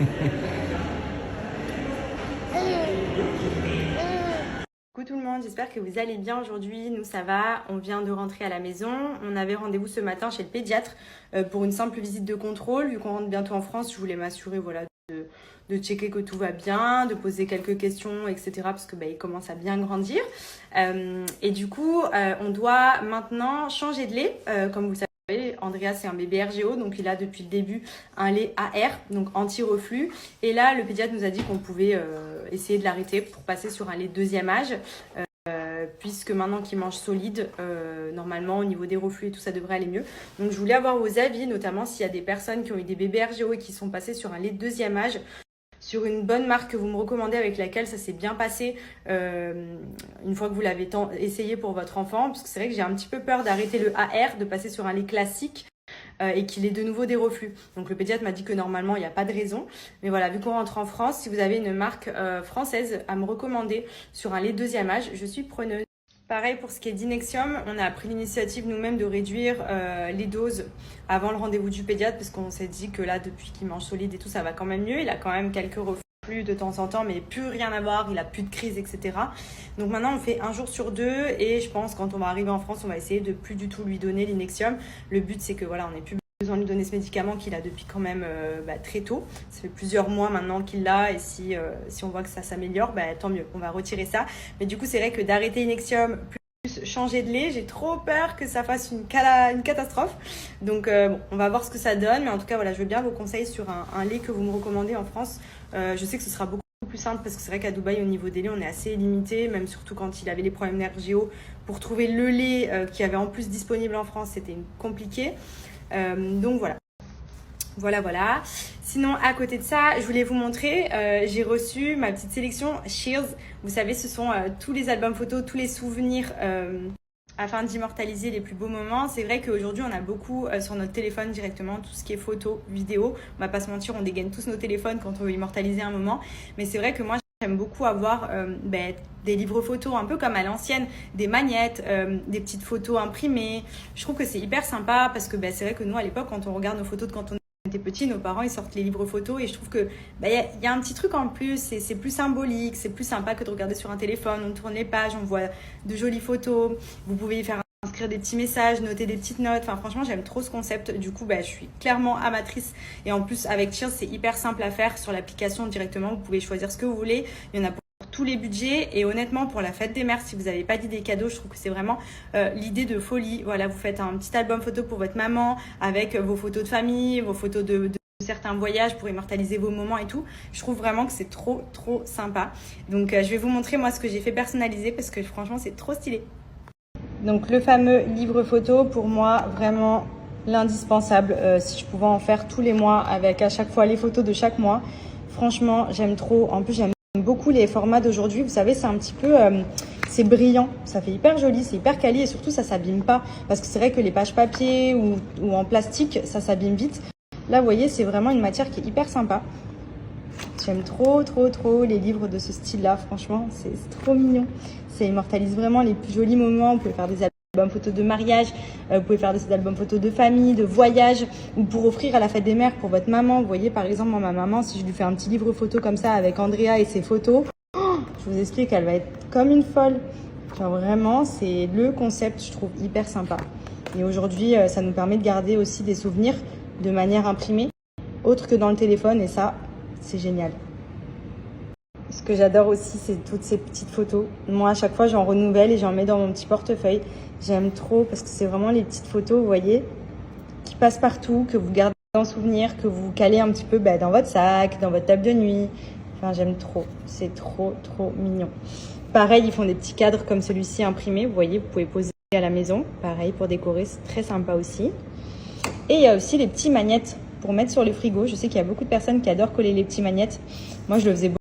Coucou tout le monde, j'espère que vous allez bien aujourd'hui. Nous ça va, on vient de rentrer à la maison. On avait rendez-vous ce matin chez le pédiatre pour une simple visite de contrôle. Vu qu'on rentre bientôt en France, je voulais m'assurer de checker que tout va bien, de poser quelques questions, etc. Parce que il commence à bien grandir. Et du coup, on doit maintenant changer de lait. Comme vous le savez, Andrea c'est un bébé RGO, donc il a depuis le début un lait AR, donc anti-reflux. Et là, le pédiatre nous a dit qu'on pouvait essayer de l'arrêter pour passer sur un lait deuxième âge. Puisque maintenant qu'il mange solide, normalement au niveau des reflux et tout ça devrait aller mieux. Donc je voulais avoir vos avis, notamment s'il y a des personnes qui ont eu des bébés RGO et qui sont passés sur un lait de deuxième âge, sur une bonne marque que vous me recommandez avec laquelle ça s'est bien passé une fois que vous l'avez essayé pour votre enfant. Parce que c'est vrai que j'ai un petit peu peur d'arrêter le AR, de passer sur un lait classique et qu'il ait de nouveau des reflux. Donc le pédiatre m'a dit que normalement il n'y a pas de raison. Mais voilà, vu qu'on rentre en France, si vous avez une marque française à me recommander sur un lait deuxième âge, je suis preneuse. Pareil pour ce qui est d'Inexium, on a pris l'initiative nous-mêmes de réduire les doses avant le rendez-vous du pédiatre parce qu'on s'est dit que là, depuis qu'il mange solide et tout, ça va quand même mieux. Il a quand même quelques reflux de temps en temps, mais plus rien à voir, il a plus de crise, etc. Donc maintenant, on fait un jour sur deux et je pense quand on va arriver en France, on va essayer de plus du tout lui donner l'Inexium. Le but, c'est que voilà, on n'ait plus besoin de lui donner ce médicament qu'il a depuis quand même très tôt. Ça fait plusieurs mois maintenant qu'il l'a et si on voit que ça s'améliore, tant mieux, on va retirer ça. Mais du coup, c'est vrai que d'arrêter Inexium plus changer de lait, j'ai trop peur que ça fasse une catastrophe. Donc on va voir ce que ça donne. Mais en tout cas, voilà, je veux bien vos conseils sur un lait que vous me recommandez en France. Je sais que ce sera beaucoup plus simple parce que c'est vrai qu'à Dubaï, au niveau des laits, on est assez limité, même surtout quand il avait les problèmes d'RGO. Pour trouver le lait qu'il y avait en plus disponible en France, c'était compliqué. Donc voilà. Sinon, à côté de ça, je voulais vous montrer, j'ai reçu ma petite sélection Cheers. Vous savez, ce sont tous les albums photos, tous les souvenirs afin d'immortaliser les plus beaux moments. C'est vrai qu'aujourd'hui, on a beaucoup sur notre téléphone directement, tout ce qui est photo, vidéo. On va pas se mentir, on dégaine tous nos téléphones quand on veut immortaliser un moment. Mais c'est vrai que moi, j'aime beaucoup avoir des livres photos un peu comme à l'ancienne, des magnettes, des petites photos imprimées. Je trouve que c'est hyper sympa parce que c'est vrai que nous, à l'époque, quand on regarde nos photos de quand on était petit, nos parents ils sortent les livres photos et je trouve que y a un petit truc en plus, c'est plus symbolique, c'est plus sympa que de regarder sur un téléphone. On tourne les pages, on voit de jolies photos, vous pouvez y faire inscrire des petits messages, noter des petites notes. Enfin franchement j'aime trop ce concept. Du coup je suis clairement amatrice et en plus avec Cheers c'est hyper simple à faire sur l'application directement. Vous pouvez choisir ce que vous voulez, il y en a pour tous les budgets et honnêtement pour la fête des mères, si vous n'avez pas d'idée cadeau, je trouve que c'est vraiment l'idée de folie. Voilà, vous faites un petit album photo pour votre maman avec vos photos de famille, vos photos de certains voyages pour immortaliser vos moments et tout. Je trouve vraiment que c'est trop sympa. Donc je vais vous montrer moi ce que j'ai fait personnaliser parce que franchement c'est trop stylé. Donc le fameux livre photo, pour moi vraiment l'indispensable. Si je pouvais en faire tous les mois avec à chaque fois les photos de chaque mois, franchement j'aime trop. En plus j'aime beaucoup les formats d'aujourd'hui. Vous savez, c'est un petit peu c'est brillant, ça fait hyper joli, c'est hyper quali et surtout ça s'abîme pas parce que c'est vrai que les pages papier ou en plastique ça s'abîme vite. Là vous voyez c'est vraiment une matière qui est hyper sympa. J'aime trop les livres de ce style là, franchement c'est trop mignon. Ça immortalise vraiment les plus jolis moments. Vous pouvez faire des albums photos de mariage, vous pouvez faire des albums photos de famille, de voyage, ou pour offrir à la fête des mères pour votre maman. Vous voyez par exemple moi, ma maman, si je lui fais un petit livre photo comme ça avec Andrea et ses photos, je vous explique, elle va être comme une folle. Genre vraiment c'est le concept, je trouve hyper sympa. Et aujourd'hui ça nous permet de garder aussi des souvenirs de manière imprimée, autre que dans le téléphone et ça c'est génial. Ce que j'adore aussi, c'est toutes ces petites photos. Moi, à chaque fois, j'en renouvelle et j'en mets dans mon petit portefeuille. J'aime trop parce que c'est vraiment les petites photos, vous voyez, qui passent partout, que vous gardez en souvenir, que vous calez un petit peu dans votre sac, dans votre table de nuit. Enfin, j'aime trop. C'est trop mignon. Pareil, ils font des petits cadres comme celui-ci imprimé. Vous voyez, vous pouvez poser à la maison. Pareil, pour décorer, c'est très sympa aussi. Et il y a aussi les petits magnettes pour mettre sur le frigo. Je sais qu'il y a beaucoup de personnes qui adorent coller les petits magnettes. Moi, je le faisais beaucoup